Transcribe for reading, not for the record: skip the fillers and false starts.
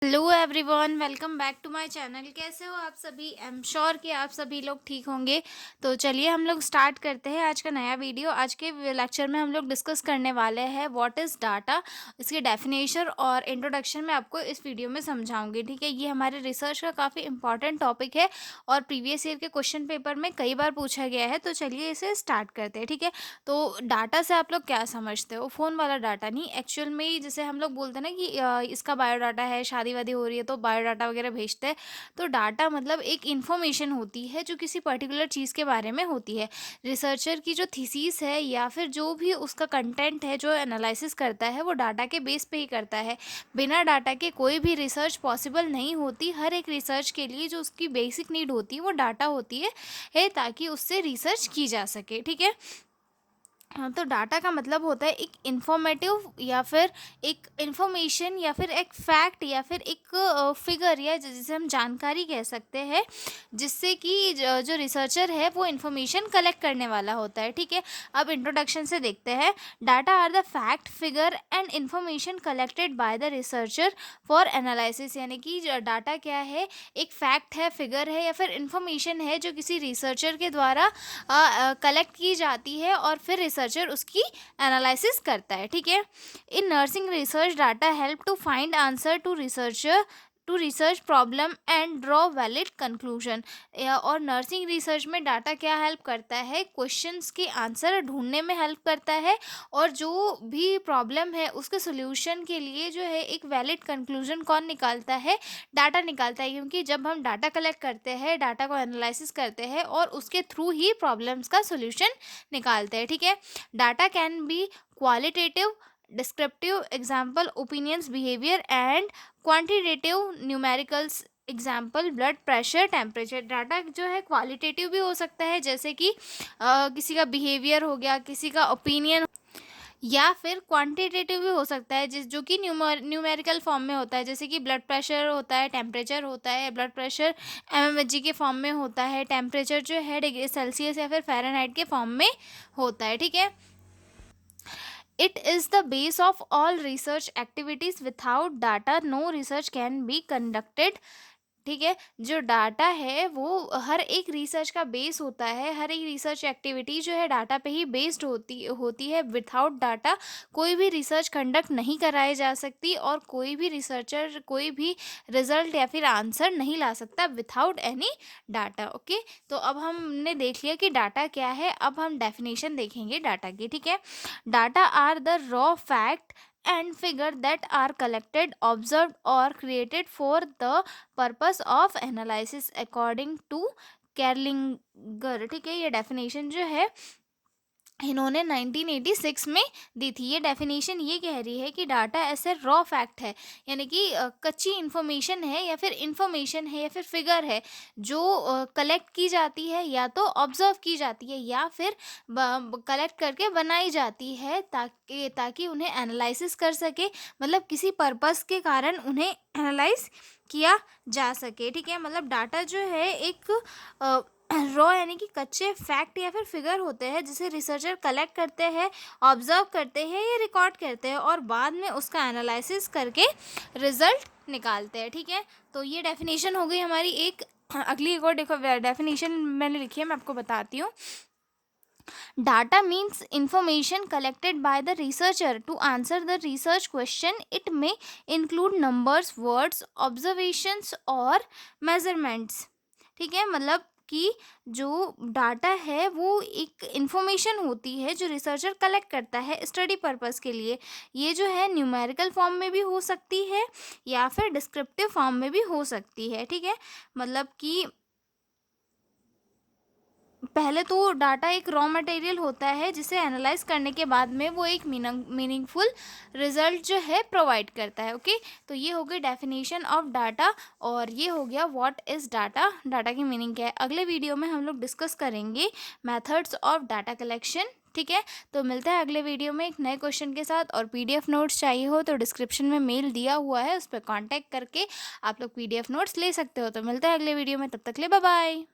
Hello everyone, welcome back to my channel. कैसे हो आप सभी? आई एम श्योर कि आप सभी लोग ठीक होंगे। तो चलिए हम लोग स्टार्ट करते हैं आज का नया वीडियो। आज के लेक्चर में हम लोग डिस्कस करने वाले हैं व्हाट इज़ डाटा। इसकी डेफिनेशन और इंट्रोडक्शन मैं आपको इस वीडियो में समझाऊंगी। ठीक है, ये हमारे रिसर्च का काफ़ी इंपॉर्टेंट टॉपिक है और प्रीवियस ईयर के क्वेश्चन पेपर में कई बार पूछा गया है। तो चलिए इसे स्टार्ट करते हैं। ठीक है, तो डाटा से आप लोग क्या समझते हो? फ़ोन वाला डाटा नहीं, एक्चुअल में जैसे हम लोग बोलते हैं ना कि इसका बायोडाटा है, शादी वादी हो रही है तो बायोडाटा वगैरह भेजते हैं। तो डाटा मतलब एक इन्फॉर्मेशन होती है जो किसी पर्टिकुलर चीज़ के बारे में होती है। रिसर्चर की जो थीसिस है या फिर जो भी उसका कंटेंट है जो एनालिसिस करता है वो डाटा के बेस पे ही करता है। बिना डाटा के कोई भी रिसर्च पॉसिबल नहीं होती। हर एक रिसर्च के लिए जो उसकी बेसिक नीड होती है वो डाटा होती है ताकि उससे रिसर्च की जा सके। ठीक है, हाँ, तो डाटा का मतलब होता है एक इंफॉर्मेटिव या फिर एक इंफॉर्मेशन या फिर एक फैक्ट या फिर एक फिगर या जिसे हम जानकारी कह सकते हैं, जिससे कि जो रिसर्चर है वो इंफॉर्मेशन कलेक्ट करने वाला होता है। ठीक है, अब इंट्रोडक्शन से देखते हैं। Data are the fact, figure and information collected by the researcher for analysis. यानी कि डाटा क्या है? एक फैक्ट है, फिगर है या फिर इंफॉर्मेशन है जो किसी रिसर्चर के द्वारा कलेक्ट की जाती है और फिर रिसर्चर उसकी एनालिसिस करता है। ठीक है, in nursing research data help to find answer to research problem and draw valid conclusion. और नर्सिंग रिसर्च में डाटा क्या हेल्प करता है? क्वेश्चंस के आंसर ढूंढने में हेल्प करता है और जो भी प्रॉब्लम है उसके सोल्यूशन के लिए जो है एक वैलिड कंक्लूजन कौन निकालता है? डाटा निकालता है। क्योंकि जब हम डाटा कलेक्ट करते हैं, डाटा को एनालिसिस करते हैं और उसके थ्रू ही प्रॉब्लम्स का सोल्यूशन निकालते हैं। ठीक है, data can be qualitative, descriptive, example opinions, behaviour and quantitative numericals, example blood pressure, temperature. Data जो है क्वालिटेटिव भी हो सकता है, जैसे कि किसी का बिहेवियर हो गया, किसी का ओपिनियन, या फिर क्वांटिटेटिव भी हो सकता है जो कि न्यूमेरिकल फॉर्म में होता है, जैसे कि ब्लड प्रेशर होता है, टेम्परेचर होता है। ब्लड प्रेशर mmHg के फॉर्म में होता है, टेम्परेचर जो है डिग्री सेल्सियस या फिर फ़ारेनहाइट के फॉर्म में होता है। ठीक है, it is the base of all research activities, without data no research can be conducted. ठीक है, जो डाटा है वो हर एक रिसर्च का बेस होता है। हर एक रिसर्च एक्टिविटी जो है डाटा पे ही बेस्ड होती होती है। विथआउट डाटा कोई भी रिसर्च कंडक्ट नहीं कराई जा सकती और कोई भी रिसर्चर कोई भी रिजल्ट या फिर आंसर नहीं ला सकता विथआउट एनी डाटा। ओके, तो अब हमने देख लिया कि डाटा क्या है। अब हम डेफिनेशन देखेंगे डाटा की। ठीक है, data are the raw fact and figure that are collected, observed or created for the purpose of analysis according to Kerlinger. ठीक है, ये डेफिनेशन जो है इन्होंने 1986 में दी थी। ये डेफिनेशन ये कह रही है कि डाटा ऐसे रॉ फैक्ट है, यानी कि कच्ची इन्फॉर्मेशन है या फिर इंफॉर्मेशन है या फिर फिगर है जो कलेक्ट की जाती है या तो ऑब्जर्व की जाती है या फिर कलेक्ट करके बनाई जाती है ताकि ताकि उन्हें एनालिसिस कर सके, मतलब किसी पर्पस के कारण उन्हें एनालाइज किया जा सके। ठीक है, मतलब डाटा जो है एक रॉ यानी कि कच्चे फैक्ट या फिर फिगर होते हैं जिसे रिसर्चर कलेक्ट करते हैं, ऑब्जर्व करते हैं या रिकॉर्ड करते हैं और बाद में उसका एनालिसिस करके रिजल्ट निकालते हैं। ठीक है, तो ये डेफिनेशन हो गई हमारी एक। अगली एक और देखो डेफिनेशन मैंने लिखी है, मैं आपको बताती हूँ। Data means information collected by the researcher to answer the research question. It may include numbers, words, observations और measurements. ठीक है, मतलब कि जो डाटा है वो एक इंफॉर्मेशन होती है जो रिसर्चर कलेक्ट करता है स्टडी पर्पस के लिए। ये जो है न्यूमेरिकल फॉर्म में भी हो सकती है या फिर डिस्क्रिप्टिव फॉर्म में भी हो सकती है। ठीक है, मतलब कि पहले तो डाटा एक रॉ मटेरियल होता है जिसे एनालाइज करने के बाद में वो एक मीनिंगफुल रिजल्ट जो है प्रोवाइड करता है। ओके, तो ये हो गई डेफिनेशन ऑफ डाटा और ये हो गया व्हाट इज़ डाटा, डाटा की मीनिंग क्या है। अगले वीडियो में हम लोग डिस्कस करेंगे मेथड्स ऑफ डाटा कलेक्शन। ठीक है, तो मिलता है अगले वीडियो में एक नए क्वेश्चन के साथ। और पीडीएफ नोट्स चाहिए हो तो डिस्क्रिप्शन में मेल दिया हुआ है, उस पर कॉन्टैक्ट करके आप लोग पीडीएफ नोट्स ले सकते हो। तो मिलता है अगले वीडियो में, तब तक ले बाय बाय।